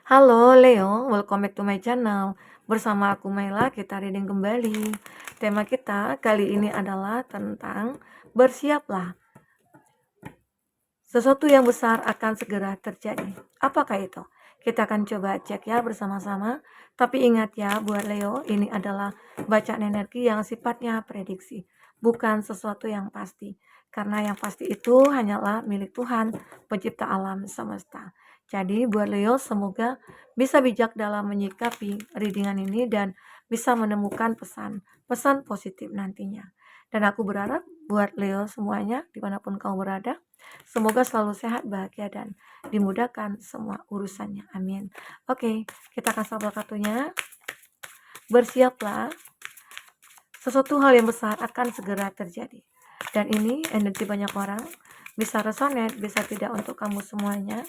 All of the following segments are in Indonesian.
Halo Leo, welcome back to my channel. Bersama aku Maila, kita reading kembali. Tema kita kali ini adalah tentang bersiaplah. Sesuatu yang besar akan segera terjadi. Apakah itu? Kita akan coba cek ya bersama-sama. Tapi ingat ya, buat Leo, ini adalah bacaan energi yang sifatnya prediksi, bukan sesuatu yang pasti. Karena yang pasti itu hanyalah milik Tuhan, pencipta alam semesta. Jadi buat Leo, semoga bisa bijak dalam menyikapi readingan ini dan bisa menemukan pesan positif nantinya. Dan aku berharap buat Leo semuanya, dimanapun kamu berada, semoga selalu sehat, bahagia, dan dimudahkan semua urusannya. Amin. Oke, kita akan sabar kartunya. Bersiaplah, sesuatu hal yang besar akan segera terjadi. Dan ini energi banyak orang, bisa resonate, bisa tidak untuk kamu semuanya,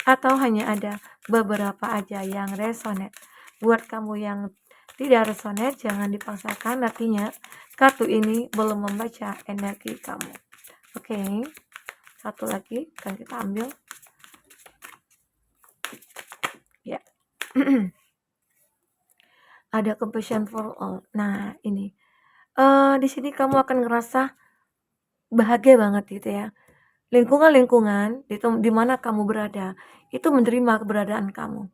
atau hanya ada beberapa aja yang resonate. Buat kamu yang tidak resonate, jangan dipaksakan, artinya kartu ini belum membaca energi kamu. Oke, satu lagi akan kita ambil. Ya. Ada compassion for all. Nah, ini. Di sini kamu akan ngerasa bahagia banget gitu ya. Lingkungan-lingkungan di mana kamu berada, itu menerima keberadaan kamu.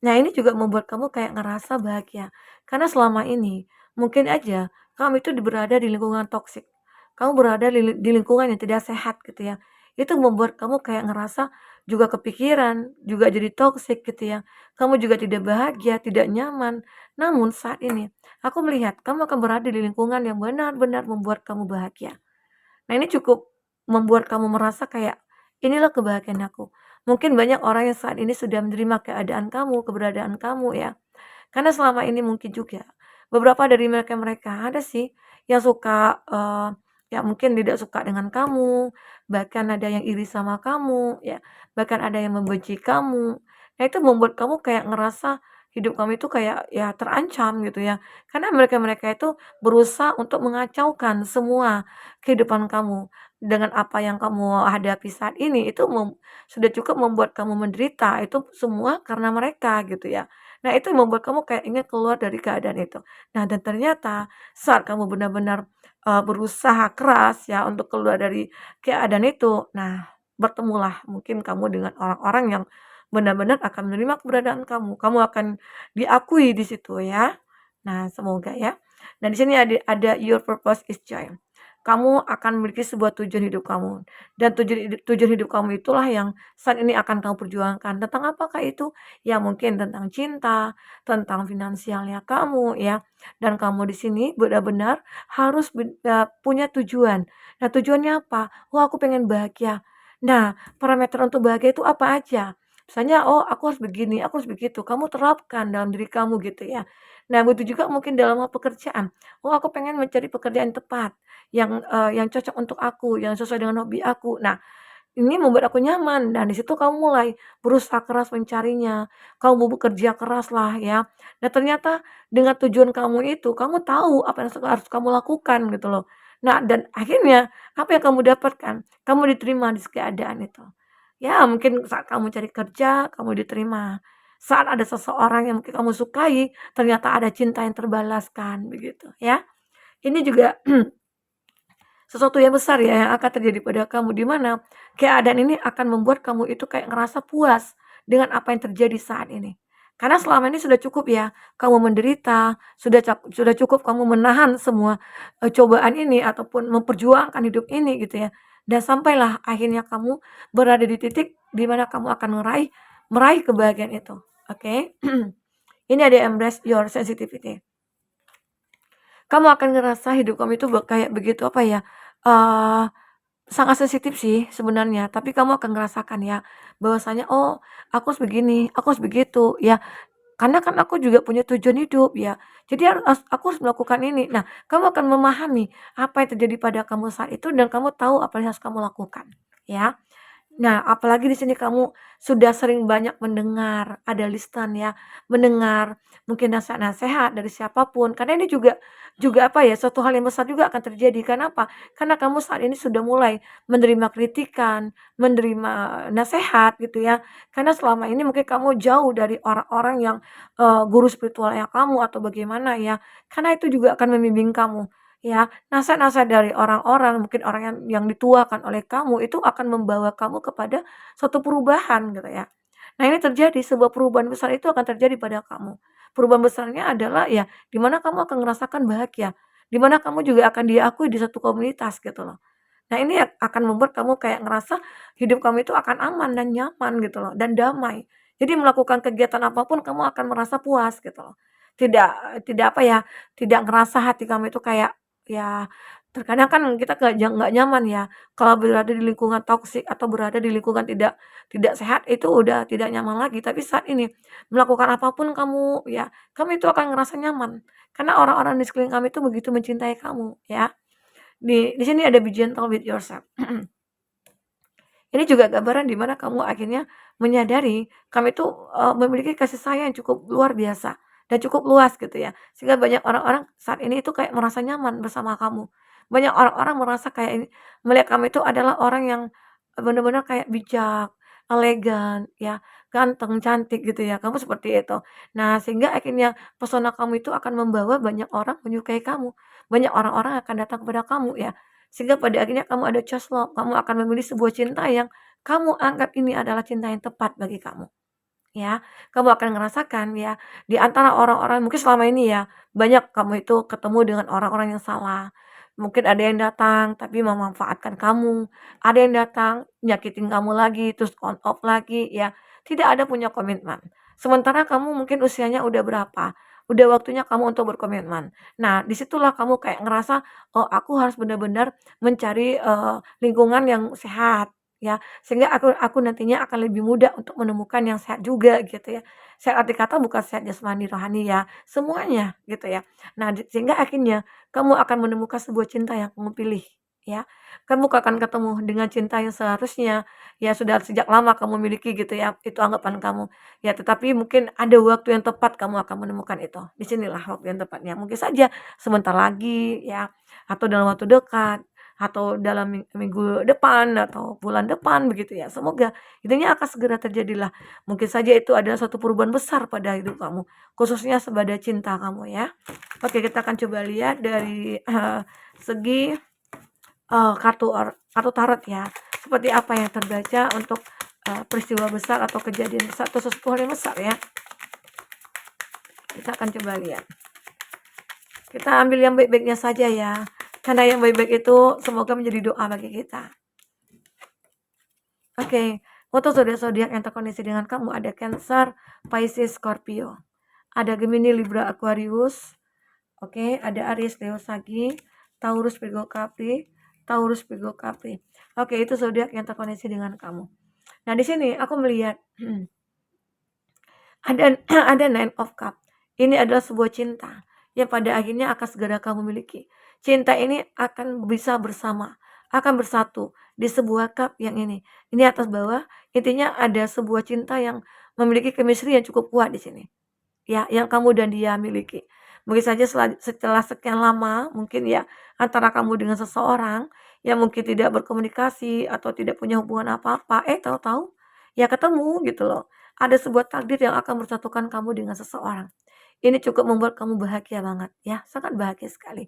Nah, ini juga membuat kamu kayak ngerasa bahagia. Karena selama ini, mungkin aja kamu itu berada di lingkungan toksik. Kamu berada di lingkungan yang tidak sehat gitu ya. Itu membuat kamu kayak ngerasa juga kepikiran, juga jadi toksik gitu ya. Kamu juga tidak bahagia, tidak nyaman. Namun saat ini, aku melihat kamu akan berada di lingkungan yang benar-benar membuat kamu bahagia. Nah, ini cukup membuat kamu merasa kayak, inilah kebahagiaan aku. Mungkin banyak orang yang saat ini sudah menerima keadaan kamu, keberadaan kamu ya. Karena selama ini mungkin juga beberapa dari mereka-mereka ada sih yang suka, ya mungkin tidak suka dengan kamu, bahkan ada yang iri sama kamu ya, bahkan ada yang membenci kamu. Nah, itu membuat kamu kayak ngerasa hidup kamu itu kayak ya terancam gitu ya. Karena mereka-mereka itu berusaha untuk mengacaukan semua kehidupan kamu. Dengan apa yang kamu hadapi saat ini itu sudah cukup membuat kamu menderita, itu semua karena mereka gitu ya. Nah, itu yang membuat kamu kayak ingin keluar dari keadaan itu. Nah, dan ternyata saat kamu benar-benar, berusaha keras ya untuk keluar dari keadaan itu, nah bertemulah mungkin kamu dengan orang-orang yang benar-benar akan menerima keberadaan kamu. Kamu akan diakui di situ ya. Nah, semoga ya. Nah, di sini ada your purpose is joy. Kamu akan memiliki sebuah tujuan hidup kamu, dan tujuan hidup kamu itulah yang saat ini akan kamu perjuangkan. Tentang apakah itu? Ya mungkin tentang cinta, tentang finansialnya kamu ya, dan kamu di sini benar-benar harus punya tujuan. Nah, tujuannya apa? "Oh, aku pengen bahagia." Nah, parameter untuk bahagia itu apa aja? Misalnya, "Oh, aku harus begini, aku harus begitu." Kamu terapkan dalam diri kamu gitu ya. Nah, begitu juga mungkin dalam hal pekerjaan. "Oh, aku pengen mencari pekerjaan tepat yang cocok untuk aku, yang sesuai dengan hobi aku." Nah, ini membuat aku nyaman, dan di situ kamu mulai berusaha keras mencarinya, kamu bekerja keras lah ya. Nah, ternyata dengan tujuan kamu itu, kamu tahu apa yang harus kamu lakukan gitu loh. Nah, dan akhirnya apa yang kamu dapatkan? Kamu diterima di keadaan itu. Ya, mungkin saat kamu cari kerja, kamu diterima. Saat ada seseorang yang mungkin kamu sukai, ternyata ada cinta yang terbalaskan begitu ya. Ini juga sesuatu yang besar ya yang akan terjadi pada kamu, di mana keadaan ini akan membuat kamu itu kayak ngerasa puas dengan apa yang terjadi saat ini. Karena selama ini sudah cukup ya kamu menderita, sudah cukup kamu menahan semua, cobaan ini ataupun memperjuangkan hidup ini gitu ya. Dan sampailah akhirnya kamu berada di titik di mana kamu akan meraih kebahagiaan itu, oke? Ini ada embrace your sensitivity. Kamu akan ngerasa hidup kamu itu kayak begitu, apa ya, eee, sangat sensitif sih sebenarnya, tapi kamu akan merasakan ya, bahwasanya, "Oh, aku harus begini, aku harus begitu," ya, karena kan aku juga punya tujuan hidup ya, jadi aku harus melakukan ini. Nah, kamu akan memahami apa yang terjadi pada kamu saat itu dan kamu tahu apa yang harus kamu lakukan, ya. Nah, apalagi di sini kamu sudah sering banyak mendengar, ada lisan ya, mendengar mungkin nasehat-nasehat dari siapapun. Karena ini juga apa ya, suatu hal yang besar juga akan terjadi. Karena apa? Karena kamu saat ini sudah mulai menerima kritikan, menerima nasehat gitu ya. Karena selama ini mungkin kamu jauh dari orang-orang yang guru spiritualnya kamu atau bagaimana ya. Karena itu juga akan membimbing kamu ya. Nasihat-nasihat dari orang-orang, mungkin orang yang dituakan oleh kamu, itu akan membawa kamu kepada suatu perubahan gitu ya. Nah ini terjadi, sebuah perubahan besar itu akan terjadi pada kamu. Perubahan besarnya adalah ya, di mana kamu akan merasakan bahagia, di mana kamu juga akan diakui di satu komunitas gitu loh. Nah ini akan membuat kamu kayak ngerasa hidup kamu itu akan aman dan nyaman gitu loh, dan damai. Jadi melakukan kegiatan apapun kamu akan merasa puas gitu loh. Tidak tidak apa ya, tidak ngerasa hati kamu itu kayak ya terkadang kan kita nggak nyaman ya kalau berada di lingkungan toksik atau berada di lingkungan tidak tidak sehat itu udah tidak nyaman lagi. Tapi saat ini melakukan apapun kamu ya, kamu itu akan ngerasa nyaman karena orang-orang di sekeliling kamu itu begitu mencintai kamu ya. Di sini ada be gentle with yourself. Ini juga gambaran di mana kamu akhirnya menyadari kamu itu, memiliki kasih sayang yang cukup luar biasa dan cukup luas gitu ya. Sehingga banyak orang-orang saat ini itu kayak merasa nyaman bersama kamu. Banyak orang-orang merasa kayak ini melihat kamu itu adalah orang yang benar-benar kayak bijak, elegan, ya, ganteng, cantik gitu ya, kamu seperti itu. Nah, sehingga akhirnya pesona kamu itu akan membawa banyak orang menyukai kamu, banyak orang-orang akan datang kepada kamu ya. Sehingga pada akhirnya kamu ada trust love, kamu akan memilih sebuah cinta yang kamu anggap ini adalah cinta yang tepat bagi kamu, ya. Kamu akan ngerasakan ya, di antara orang-orang mungkin selama ini ya, banyak kamu itu ketemu dengan orang-orang yang salah. Mungkin ada yang datang tapi memanfaatkan kamu, ada yang datang nyakitin kamu lagi, terus on off lagi ya, tidak ada punya komitmen. Sementara kamu mungkin usianya udah berapa, udah waktunya kamu untuk berkomitmen. Nah, disitulah kamu kayak ngerasa, "Oh, aku harus benar-benar mencari, lingkungan yang sehat," ya. Sehingga aku nantinya akan lebih mudah untuk menemukan yang sehat juga gitu ya. Sehat arti kata bukan sehat jasmani rohani ya, semuanya gitu ya. Nah, sehingga akhirnya kamu akan menemukan sebuah cinta yang kamu pilih ya. Kamu akan ketemu dengan cinta yang seharusnya ya sudah sejak lama kamu miliki gitu ya, itu anggapan kamu. Ya tetapi mungkin ada waktu yang tepat kamu akan menemukan itu. Di sinilah waktu yang tepatnya. Mungkin saja sebentar lagi ya, atau dalam waktu dekat atau dalam minggu depan atau bulan depan begitu ya. Semoga intinya akan segera terjadilah. Mungkin saja itu adalah suatu perubahan besar pada hidup kamu, khususnya sebagai cinta kamu ya. Oke, kita akan coba lihat dari segi kartu tarot ya. Seperti apa yang terbaca untuk peristiwa besar atau kejadian besar atau sesuatu hal yang besar ya. Kita akan coba lihat. Kita ambil yang baik-baiknya saja ya. Karena yang baik-baik itu semoga menjadi doa bagi kita. Oke, untuk zodiak-zodiak yang terkoneksi dengan kamu ada Cancer, Pisces, Scorpio. Ada Gemini, Libra, Aquarius. Oke, ada Aries, Leo, Sagi, Taurus, Virgo, Capri, Taurus, Virgo, Capri. Oke, itu zodiak yang terkoneksi dengan kamu. Nah, di sini aku melihat ada Nine of Cup. Ini adalah sebuah cinta yang pada akhirnya akan segera kamu miliki. Cinta ini akan bisa bersama, akan bersatu di sebuah cup yang ini. Ini atas bawah, intinya ada sebuah cinta yang memiliki chemistry yang cukup kuat di sini. Ya, yang kamu dan dia miliki. Mungkin saja setelah sekian lama, mungkin ya antara kamu dengan seseorang yang mungkin tidak berkomunikasi atau tidak punya hubungan apa-apa, tahu-tahu ya ketemu gitu loh. Ada sebuah takdir yang akan bersatukan kamu dengan seseorang. Ini cukup membuat kamu bahagia banget ya, sangat bahagia sekali.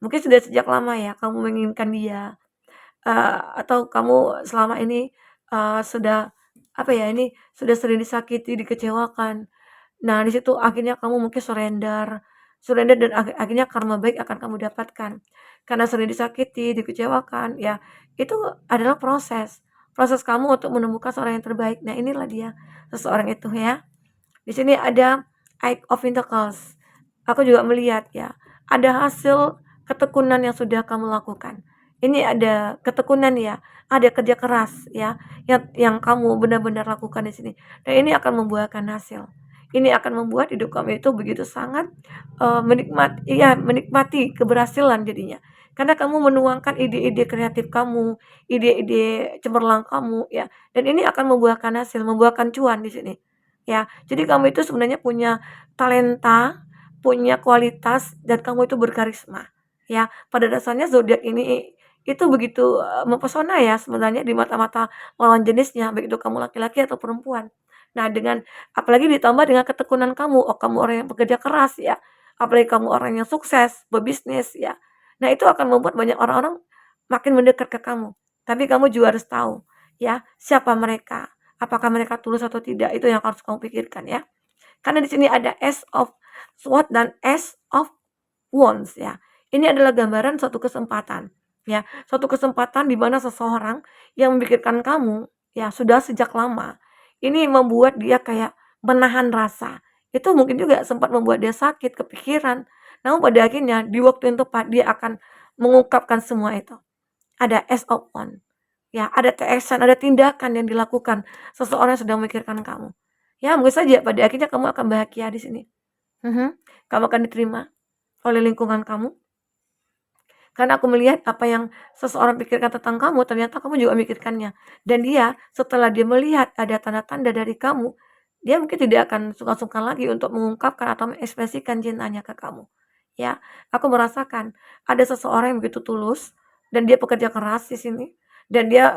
Mungkin sudah sejak lama ya kamu menginginkan dia, atau kamu selama ini, sudah apa ya, ini sudah sering disakiti, dikecewakan. Nah, di situ akhirnya kamu mungkin surrender surrender dan akhirnya karma baik akan kamu dapatkan. Karena sering disakiti, dikecewakan, ya itu adalah proses. Proses kamu untuk menemukan seorang yang terbaik. Nah, inilah dia, seseorang itu ya. Di sini ada Eight of Pentacles. Aku juga melihat ya, ada hasil ketekunan yang sudah kamu lakukan. Ini ada ketekunan ya, ada kerja keras ya, yang kamu benar-benar lakukan di sini. Dan ini akan membuahkan hasil. Ini akan membuat hidup kamu itu begitu sangat menikmati keberhasilan jadinya. karena kamu menuangkan ide-ide kreatif kamu, ide-ide cemerlang kamu ya, dan ini akan membuahkan hasil, membuahkan cuan di sini, ya. Jadi kamu itu sebenarnya punya talenta, punya kualitas, dan kamu itu berkarisma, ya. Pada dasarnya zodiak ini itu begitu, mempesona ya sebenarnya di mata-mata lawan jenisnya, baik itu kamu laki-laki atau perempuan. Nah, dengan apalagi ditambah dengan ketekunan kamu, oh kamu orang yang bekerja keras ya, apalagi kamu orang yang sukses, berbisnis ya. Nah, itu akan membuat banyak orang-orang makin mendekat ke kamu. Tapi kamu juga harus tahu ya, siapa mereka, apakah mereka tulus atau tidak, itu yang harus kamu pikirkan ya. Karena di sini ada Ace of Swords dan Ace of Wands ya. Ini adalah gambaran suatu kesempatan ya, suatu kesempatan di mana seseorang yang memikirkan kamu ya sudah sejak lama. Ini membuat dia kayak menahan rasa. Itu mungkin juga sempat membuat dia sakit, kepikiran. Namun pada akhirnya di waktu yang tepat dia akan mengungkapkan semua itu. Ada Ace of Wands. Ya, ada action, ada tindakan yang dilakukan seseorang yang sedang memikirkan kamu. Ya, mungkin saja pada akhirnya kamu akan bahagia di sini. Kamu akan diterima oleh lingkungan kamu. Karena aku melihat apa yang seseorang pikirkan tentang kamu, ternyata kamu juga memikirkannya. Dan dia, setelah dia melihat ada tanda-tanda dari kamu, dia mungkin tidak akan sungkan-sungkan lagi untuk mengungkapkan atau mengekspresikan cintanya ke kamu. Ya, aku merasakan ada seseorang yang begitu tulus dan dia pekerja keras di sini dan dia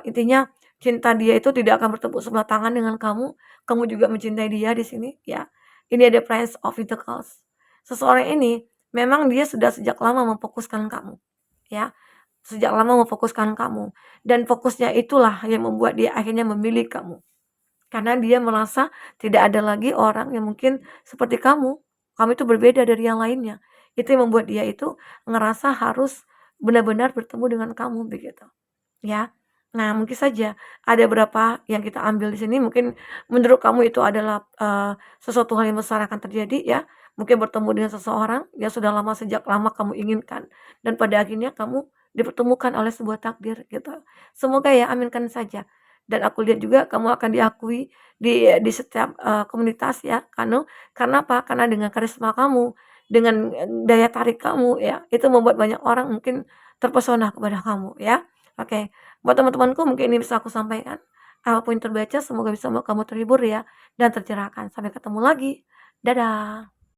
intinya cinta dia itu tidak akan bertepuk sebelah tangan dengan kamu juga mencintai dia di sini ya. Ini ada Prince of Pentacles. Seseorang ini memang dia sudah sejak lama memfokuskan kamu, ya. Sejak lama memfokuskan kamu dan fokusnya itulah yang membuat dia akhirnya memilih kamu. Karena dia merasa tidak ada lagi orang yang mungkin seperti kamu. Kamu itu berbeda dari yang lainnya. Itu yang membuat dia itu ngerasa harus benar-benar bertemu dengan kamu begitu, ya. Nah, mungkin saja ada beberapa yang kita ambil di sini mungkin menurut kamu itu adalah, sesuatu hal yang besar akan terjadi ya, mungkin bertemu dengan seseorang yang sudah lama sejak lama kamu inginkan dan pada akhirnya kamu dipertemukan oleh sebuah takdir gitu. Semoga ya, aminkan saja. Dan aku lihat juga kamu akan diakui di setiap, komunitas ya, karena apa? Karena dengan karisma kamu, dengan, daya tarik kamu ya, itu membuat banyak orang mungkin terpesona kepada kamu ya. Oke, buat teman-temanku mungkin ini bisa aku sampaikan. Apapun yang terbaca semoga bisa membuat kamu terhibur ya dan tercerahkan. Sampai ketemu lagi. Dadah.